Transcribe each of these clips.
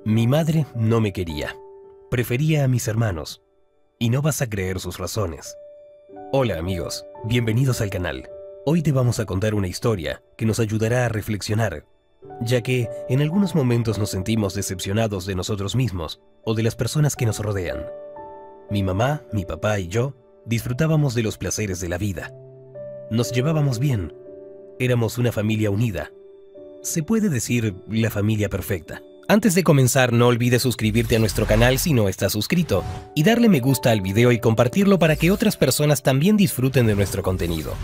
Mi madre no me quería. Prefería a mis hermanos. Y no vas a creer sus razones. Hola amigos, bienvenidos al canal. Hoy te vamos a contar una historia que nos ayudará a reflexionar, ya que en algunos momentos nos sentimos decepcionados de nosotros mismos o de las personas que nos rodean. Mi mamá, mi papá y yo disfrutábamos de los placeres de la vida. Nos llevábamos bien. Éramos una familia unida. Se puede decir la familia perfecta. Antes de comenzar, no olvides suscribirte a nuestro canal si no estás suscrito, y darle me gusta al video y compartirlo para que otras personas también disfruten de nuestro contenido.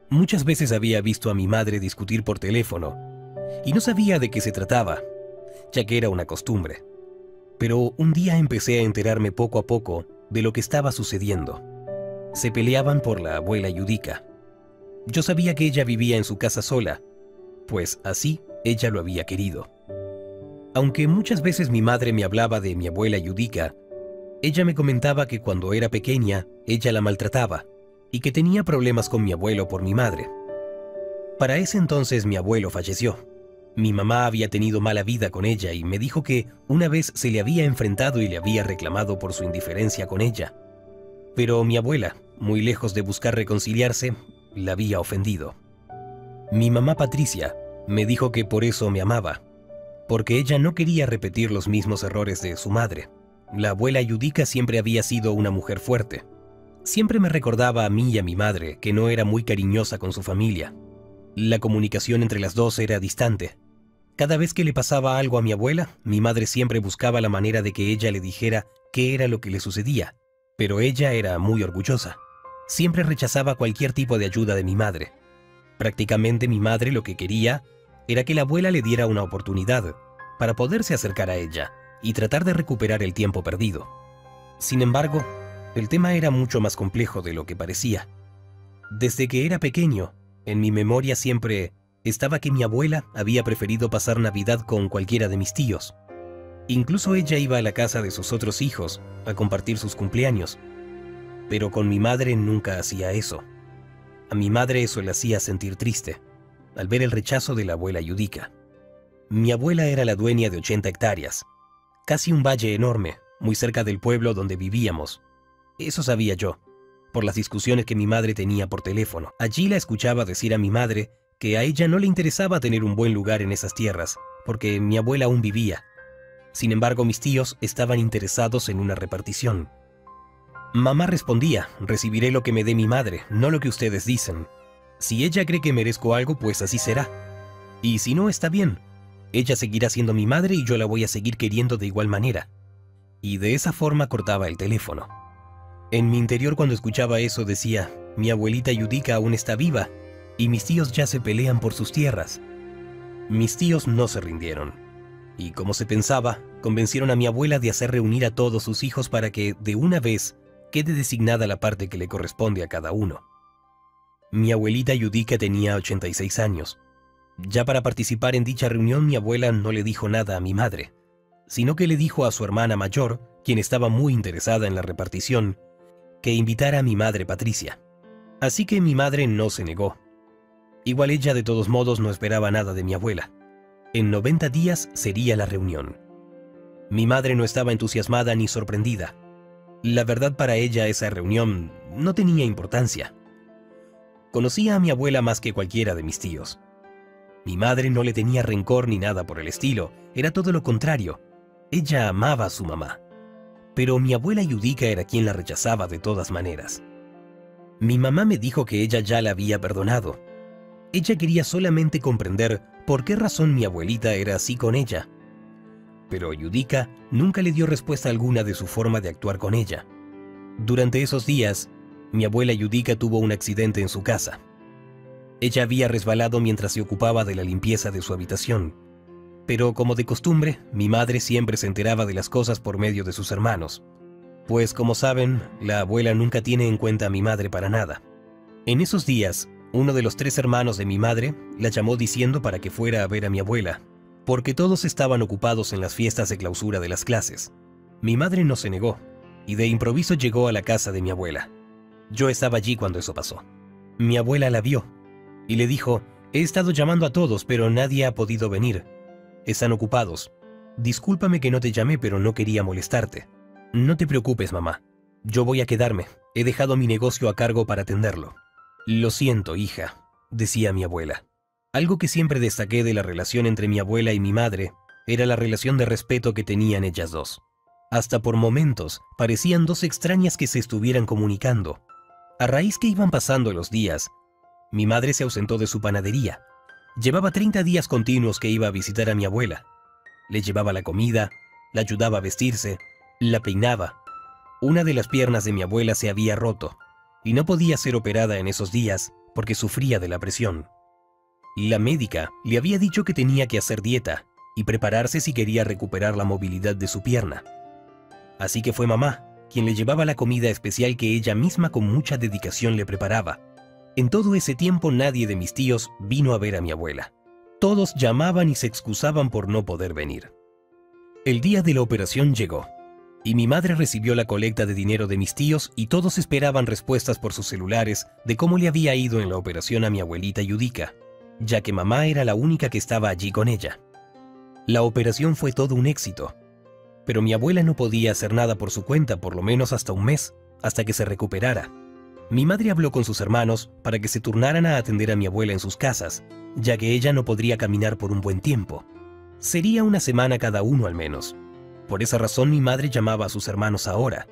Muchas veces había visto a mi madre discutir por teléfono, y no sabía de qué se trataba, ya que era una costumbre. Pero un día empecé a enterarme poco a poco de lo que estaba sucediendo. Se peleaban por la abuela Yudica. Yo sabía que ella vivía en su casa sola, pues así ella lo había querido. Aunque muchas veces mi madre me hablaba de mi abuela Yudica, ella me comentaba que cuando era pequeña ella la maltrataba y que tenía problemas con mi abuelo por mi madre. Para ese entonces mi abuelo falleció. Mi mamá había tenido mala vida con ella y me dijo que una vez se le había enfrentado y le había reclamado por su indiferencia con ella. Pero mi abuela, muy lejos de buscar reconciliarse, la había ofendido. Mi mamá Patricia me dijo que por eso me amaba, porque ella no quería repetir los mismos errores de su madre. La abuela Yudica siempre había sido una mujer fuerte. Siempre me recordaba a mí y a mi madre que no era muy cariñosa con su familia. La comunicación entre las dos era distante. Cada vez que le pasaba algo a mi abuela, mi madre siempre buscaba la manera de que ella le dijera qué era lo que le sucedía, pero ella era muy orgullosa. Siempre rechazaba cualquier tipo de ayuda de mi madre. Prácticamente mi madre lo que quería era que la abuela le diera una oportunidad para poderse acercar a ella y tratar de recuperar el tiempo perdido. Sin embargo, el tema era mucho más complejo de lo que parecía. Desde que era pequeño, en mi memoria siempre estaba que mi abuela había preferido pasar Navidad con cualquiera de mis tíos. Incluso ella iba a la casa de sus otros hijos a compartir sus cumpleaños. Pero con mi madre nunca hacía eso. A mi madre eso le hacía sentir triste, al ver el rechazo de la abuela Yudica. Mi abuela era la dueña de 80 hectáreas, casi un valle enorme, muy cerca del pueblo donde vivíamos. Eso sabía yo, por las discusiones que mi madre tenía por teléfono. Allí la escuchaba decir a mi madre que a ella no le interesaba tener un buen lugar en esas tierras, porque mi abuela aún vivía. Sin embargo, mis tíos estaban interesados en una repartición. Mamá respondía: recibiré lo que me dé mi madre, no lo que ustedes dicen. Si ella cree que merezco algo, pues así será. Y si no, está bien. Ella seguirá siendo mi madre y yo la voy a seguir queriendo de igual manera. Y de esa forma cortaba el teléfono. En mi interior, cuando escuchaba eso, decía: mi abuelita Yudica aún está viva, y mis tíos ya se pelean por sus tierras. Mis tíos no se rindieron, y como se pensaba, convencieron a mi abuela de hacer reunir a todos sus hijos para que, de una vez, quede designada la parte que le corresponde a cada uno. Mi abuelita Yudica tenía 86 años. Ya para participar en dicha reunión, mi abuela no le dijo nada a mi madre, sino que le dijo a su hermana mayor, quien estaba muy interesada en la repartición, que invitara a mi madre Patricia. Así que mi madre no se negó. Igual ella de todos modos no esperaba nada de mi abuela. En 90 días sería la reunión. Mi madre no estaba entusiasmada ni sorprendida. La verdad, para ella esa reunión no tenía importancia. Conocía a mi abuela más que cualquiera de mis tíos. Mi madre no le tenía rencor ni nada por el estilo, era todo lo contrario. Ella amaba a su mamá. Pero mi abuela Yudica era quien la rechazaba de todas maneras. Mi mamá me dijo que ella ya la había perdonado. Ella quería solamente comprender por qué razón mi abuelita era así con ella. Pero Yudica nunca le dio respuesta alguna de su forma de actuar con ella. Durante esos días, mi abuela Yudica tuvo un accidente en su casa. Ella había resbalado mientras se ocupaba de la limpieza de su habitación. Pero como de costumbre, mi madre siempre se enteraba de las cosas por medio de sus hermanos. Pues como saben, la abuela nunca tiene en cuenta a mi madre para nada. En esos días, uno de los 3 hermanos de mi madre la llamó diciendo para que fuera a ver a mi abuela, porque todos estaban ocupados en las fiestas de clausura de las clases. Mi madre no se negó, y de improviso llegó a la casa de mi abuela. Yo estaba allí cuando eso pasó. Mi abuela la vio y le dijo: «He estado llamando a todos, pero nadie ha podido venir. Están ocupados. Discúlpame que no te llamé, pero no quería molestarte». «No te preocupes, mamá. Yo voy a quedarme. He dejado mi negocio a cargo para atenderlo». «Lo siento, hija», decía mi abuela. Algo que siempre destaqué de la relación entre mi abuela y mi madre era la relación de respeto que tenían ellas dos. Hasta por momentos parecían dos extrañas que se estuvieran comunicando. A raíz que iban pasando los días, mi madre se ausentó de su panadería. Llevaba 30 días continuos que iba a visitar a mi abuela. Le llevaba la comida, la ayudaba a vestirse, la peinaba. Una de las piernas de mi abuela se había roto y no podía ser operada en esos días porque sufría de la presión. La médica le había dicho que tenía que hacer dieta y prepararse si quería recuperar la movilidad de su pierna. Así que fue mamá quien le llevaba la comida especial que ella misma con mucha dedicación le preparaba. En todo ese tiempo nadie de mis tíos vino a ver a mi abuela. Todos llamaban y se excusaban por no poder venir. El día de la operación llegó, y mi madre recibió la colecta de dinero de mis tíos y todos esperaban respuestas por sus celulares de cómo le había ido en la operación a mi abuelita Yudica, ya que mamá era la única que estaba allí con ella. La operación fue todo un éxito, pero mi abuela no podía hacer nada por su cuenta por lo menos hasta un mes, hasta que se recuperara. Mi madre habló con sus hermanos para que se turnaran a atender a mi abuela en sus casas, ya que ella no podría caminar por un buen tiempo. Sería una semana cada uno al menos. Por esa razón mi madre llamaba a sus hermanos ahora,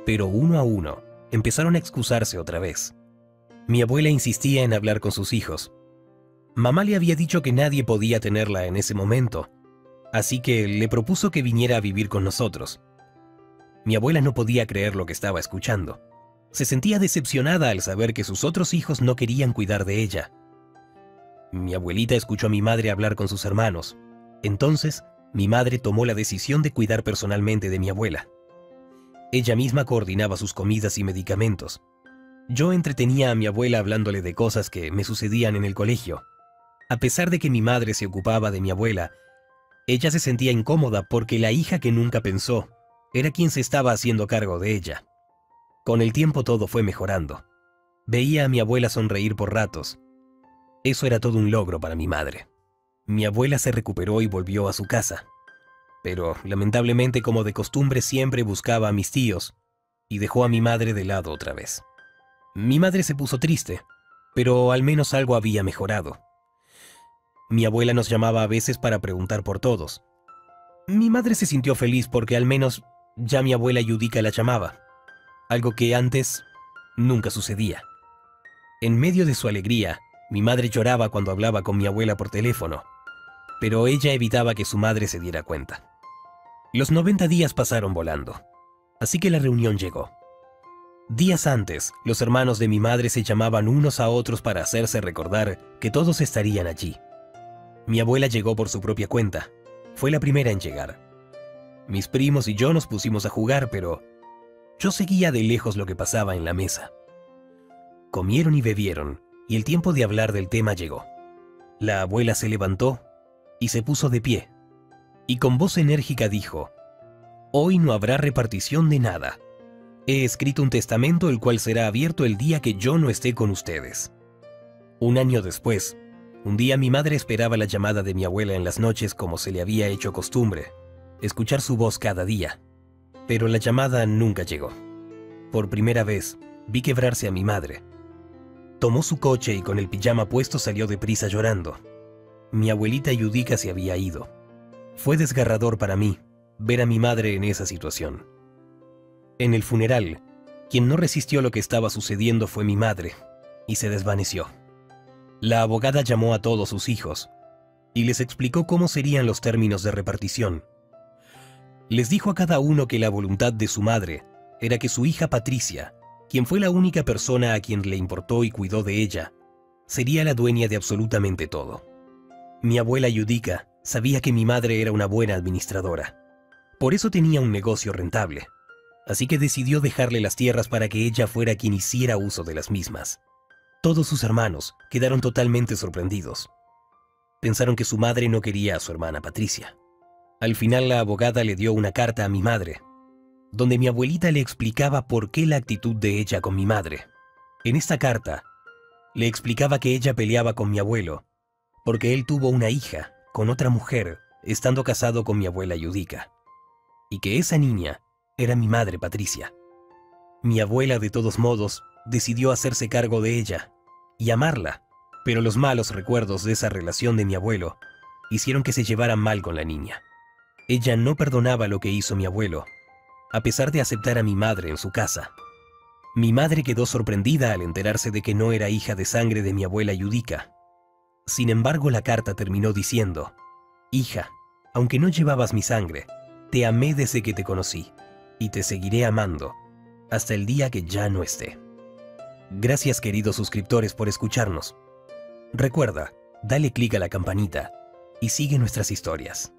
pero uno a uno empezaron a excusarse otra vez. Mi abuela insistía en hablar con sus hijos. Mamá le había dicho que nadie podía tenerla en ese momento, así que le propuso que viniera a vivir con nosotros. Mi abuela no podía creer lo que estaba escuchando. Se sentía decepcionada al saber que sus otros hijos no querían cuidar de ella. Mi abuelita escuchó a mi madre hablar con sus hermanos. Entonces, mi madre tomó la decisión de cuidar personalmente de mi abuela. Ella misma coordinaba sus comidas y medicamentos. Yo entretenía a mi abuela hablándole de cosas que me sucedían en el colegio. A pesar de que mi madre se ocupaba de mi abuela, ella se sentía incómoda porque la hija que nunca pensó era quien se estaba haciendo cargo de ella. Con el tiempo todo fue mejorando. Veía a mi abuela sonreír por ratos. Eso era todo un logro para mi madre. Mi abuela se recuperó y volvió a su casa. Pero, lamentablemente, como de costumbre, siempre buscaba a mis tíos y dejó a mi madre de lado otra vez. Mi madre se puso triste, pero al menos algo había mejorado. Mi abuela nos llamaba a veces para preguntar por todos. Mi madre se sintió feliz porque al menos ya mi abuela Yudica la llamaba, algo que antes nunca sucedía. En medio de su alegría, mi madre lloraba cuando hablaba con mi abuela por teléfono, pero ella evitaba que su madre se diera cuenta. Los 90 días pasaron volando, así que la reunión llegó. Días antes, los hermanos de mi madre se llamaban unos a otros para hacerse recordar que todos estarían allí. Mi abuela llegó por su propia cuenta. Fue la primera en llegar. Mis primos y yo nos pusimos a jugar, pero yo seguía de lejos lo que pasaba en la mesa. Comieron y bebieron, y el tiempo de hablar del tema llegó. La abuela se levantó y se puso de pie, y con voz enérgica dijo: «Hoy no habrá repartición de nada. He escrito un testamento el cual será abierto el día que yo no esté con ustedes». Un año después, un día mi madre esperaba la llamada de mi abuela en las noches como se le había hecho costumbre, escuchar su voz cada día. Pero la llamada nunca llegó. Por primera vez, vi quebrarse a mi madre. Tomó su coche y con el pijama puesto salió deprisa llorando. Mi abuelita Yudica se había ido. Fue desgarrador para mí ver a mi madre en esa situación. En el funeral, quien no resistió lo que estaba sucediendo fue mi madre, y se desvaneció. La abogada llamó a todos sus hijos y les explicó cómo serían los términos de repartición. Les dijo a cada uno que la voluntad de su madre era que su hija Patricia, quien fue la única persona a quien le importó y cuidó de ella, sería la dueña de absolutamente todo. Mi abuela Yudica sabía que mi madre era una buena administradora. Por eso tenía un negocio rentable, así que decidió dejarle las tierras para que ella fuera quien hiciera uso de las mismas. Todos sus hermanos quedaron totalmente sorprendidos. Pensaron que su madre no quería a su hermana Patricia. Al final la abogada le dio una carta a mi madre. donde mi abuelita le explicaba por qué la actitud de ella con mi madre. En esta carta, le explicaba que ella peleaba con mi abuelo, porque él tuvo una hija con otra mujer, estando casado con mi abuela Yudica, y que esa niña era mi madre Patricia. Mi abuela, de todos modos, decidió hacerse cargo de ella y amarla, pero los malos recuerdos de esa relación de mi abuelo hicieron que se llevara mal con la niña. Ella no perdonaba lo que hizo mi abuelo, a pesar de aceptar a mi madre en su casa. Mi madre quedó sorprendida al enterarse de que no era hija de sangre de mi abuela Yudica. Sin embargo, la carta terminó diciendo: «Hija, aunque no llevabas mi sangre, te amé desde que te conocí, y te seguiré amando hasta el día que ya no esté». Gracias, queridos suscriptores, por escucharnos. Recuerda, dale clic a la campanita y sigue nuestras historias.